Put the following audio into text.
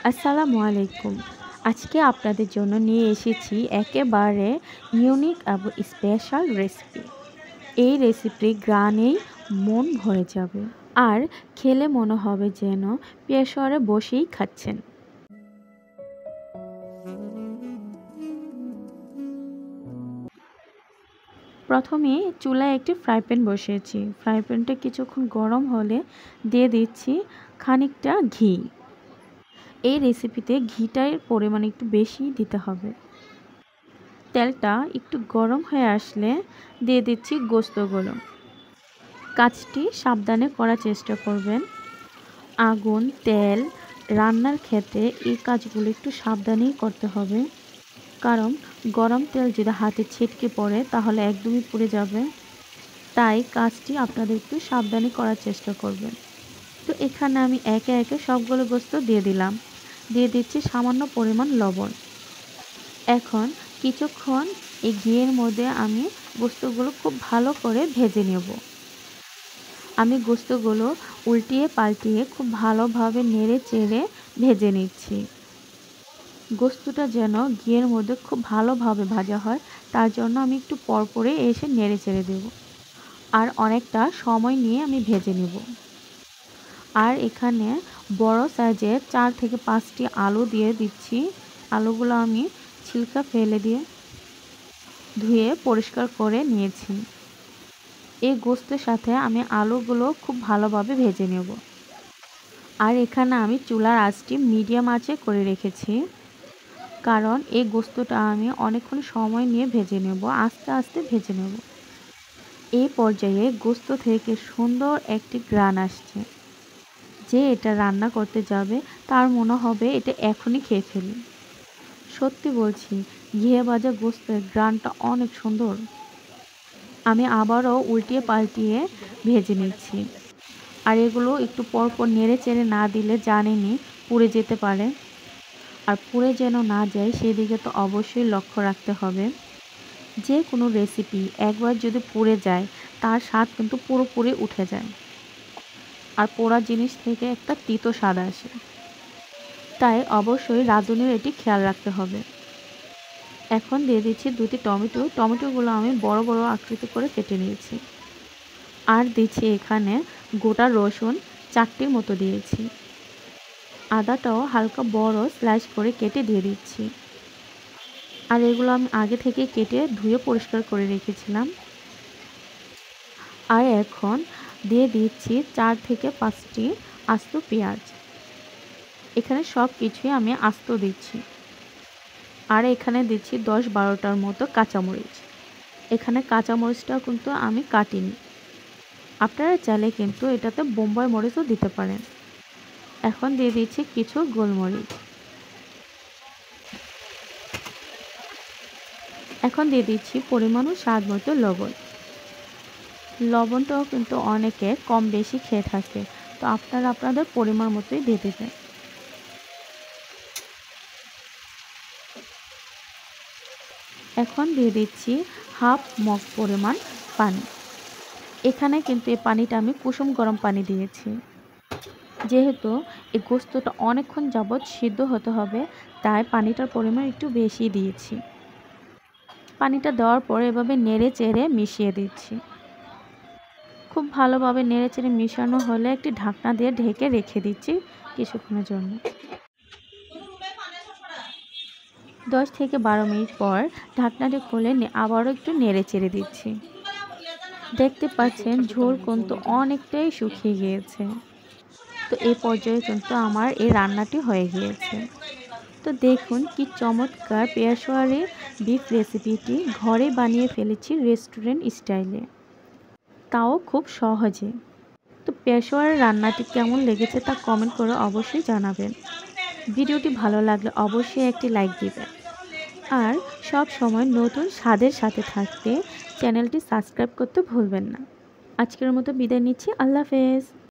আসসালামু আলাইকুম। আজকে আপনাদের জন্য নিয়ে এসেছি একেবারে ইউনিক এবং স্পেশাল রেসিপি। এই রেসিপি ঘ্রাণেই মন ভরে যাবে আর খেলে মনে হবে যেন পেশোয়ারে বসেই খাচ্ছেন। প্রথমে চুলায় একটি ফ্রাই প্যান বসিয়েছি। ফ্রাই প্যানটা কিছুক্ষণ গরম হলে দিয়ে দিচ্ছি খানিকটা ঘি। এই রেসিপিতে ঘিটার পরিমাণ একটু বেশি দিতে হবে। তেলটা একটু গরম হয়ে আসলে দিয়ে দিচ্ছি গোস্তগুলো। কাজটি সাবধানে করার চেষ্টা করবেন। আগুন, তেল, রান্নার ক্ষেত্রে এই কাজগুলো একটু সাবধানেই করতে হবে, কারণ গরম তেল যদি হাতে ছিটকে পড়ে তাহলে একদমই পুড়ে যাবে। তাই কাজটি আপনাদের একটু সাবধানে করার চেষ্টা করবেন। তো এখানে আমি একে একে সবগুলো গোস্ত দিয়ে দিলাম। দিয়ে দিচ্ছি সামান্য পরিমাণ লবণ। এখন কিছুক্ষণ এই ঘিয়ের মধ্যে আমি গোস্তগুলো খুব ভালো করে ভেজে নেব। আমি গোস্তগুলো উল্টিয়ে পাল্টিয়ে খুব ভালোভাবে নেড়ে চেড়ে ভেজে নিচ্ছি। গোস্তটা যেন ঘিয়ের মধ্যে খুব ভালোভাবে ভাজা হয়, তার জন্য আমি একটু পরপরে এসে নেড়ে চেড়ে দেব। আর অনেকটা সময় নিয়ে আমি ভেজে নেব। আর এখানে বড় সাইজের 4 থেকে 5টি আলু দিয়ে দিচ্ছি। আলুগুলো আমি ছিলকা ফেলে দিয়ে ধুয়ে পরিষ্কার করে নিয়েছি। এই গোস্তের সাথে আমি আলুগুলো খুব ভালোভাবে ভেজে নেব। আর এখানে আমি চুলার আঁচটি মিডিয়াম আঁচে করে রেখেছি, কারণ এই গোস্তটা আমি অনেকক্ষণ সময় নিয়ে ভেজে নেব, আস্তে আস্তে ভেজে নেব। এই পর্যায়ে গোস্ত থেকে সুন্দর একটি ঘ্রাণ আসছে। যে এটা রান্না করতে যাবে তার মনে হবে এটা এখনই খেয়ে ফেলি। সত্যি বলছি, ঘিয়ে ভাজা গোস্তের ঘ্রাণটা অনেক সুন্দর। আমি আবারও উল্টিয়ে পাল্টিয়ে ভেজে নিচ্ছি। আর এগুলো একটু পরপর নেড়ে চেড়ে না দিলে জানেনই পুড়ে যেতে পারে। আর পুড়ে যেন না যায় সেদিকে তো অবশ্যই লক্ষ্য রাখতে হবে। যে কোনো রেসিপি একবার যদি পুড়ে যায় তার স্বাদ কিন্তু পুরোপুরি উঠে যায়। আর পোড়া জিনিস থেকে একটা তিতো স্বাদ আসে। তাই অবশ্যই রাঁধুনির এটি খেয়াল রাখতে হবে। এখন দিয়ে দিচ্ছি 2টি টমেটো। টমেটোগুলো আমি বড় বড় আকৃতি করে কেটে নিয়েছি। আর দিচ্ছি এখানে গোটা রসুন 4টির মতো দিয়েছি। আদাটাও হালকা বড় স্লাইস করে কেটে দিয়ে দিচ্ছি। আর এগুলো আমি আগে থেকে কেটে ধুয়ে পরিষ্কার করে রেখেছিলাম। আর এখন দিয়ে দিচ্ছি 4 থেকে 5টি আস্ত পেঁয়াজ। এখানে সব কিছুই আমি আস্ত দিচ্ছি। আর এখানে দিচ্ছি 10-12টার মতো কাঁচামরিচ। এখানে কাঁচামরিচটাও কিন্তু আমি কাটিনি। আপনারা চাইলে কিন্তু এটাতে বোম্বাই মরিচও দিতে পারেন। এখন দিয়ে দিচ্ছি কিছু গোলমরিচ। এখন দিয়ে দিচ্ছি পরিমাণ ও স্বাদ মতো লবণ। লবণটাও কিন্তু অনেকে কম বেশি খেয়ে থাকে, তো আপনারা আপনাদের পরিমাণ মতোই দিয়ে দেবেন। এখন দিয়ে দিচ্ছি হাফ মগ পরিমাণ পানি। এখানে কিন্তু এই পানিটা আমি কুসুম গরম পানি দিয়েছি। যেহেতু এই গোস্তটা অনেকক্ষণ যাবৎ সিদ্ধ হতে হবে, তাই পানিটার পরিমাণ একটু বেশি দিয়েছি। পানিটা দেওয়ার পর এভাবে নেড়ে চেড়ে মিশিয়ে দিচ্ছি। খুব ভালোভাবে নেড়ে চেড়ে মিশানো হলে একটি ঢাকনা দিয়ে ঢেকে রেখে দিচ্ছি কিছুক্ষণের জন্য। 10 থেকে 12 মিনিট পর ঢাকনাটি খুলে আবারও একটু নেড়ে চেড়ে দিচ্ছি। দেখতে পাচ্ছেন ঝোল কিন্তু অনেকটাই শুকিয়ে গিয়েছে। তো এই পর্যায়ে কিন্তু আমার এই রান্নাটি হয়ে গিয়েছে। তো দেখুন কি চমৎকার পেশোয়ারি বিফ রেসিপিটি ঘরে বানিয়ে ফেলেছি রেস্টুরেন্ট স্টাইলে, তাও খুব সহজে। তো পেশোয়ারের রান্নাটি কেমন লেগেছে তা কমেন্ট করে অবশ্যই জানাবেন। ভিডিওটি ভালো লাগলে অবশ্যই একটি লাইক দিবেন। আর সব সময় নতুন স্বাদের সাথে থাকতে চ্যানেলটি সাবস্ক্রাইব করতে ভুলবেন না। আজকের মতো বিদায় নিচ্ছি। আল্লাহ হাফেজ।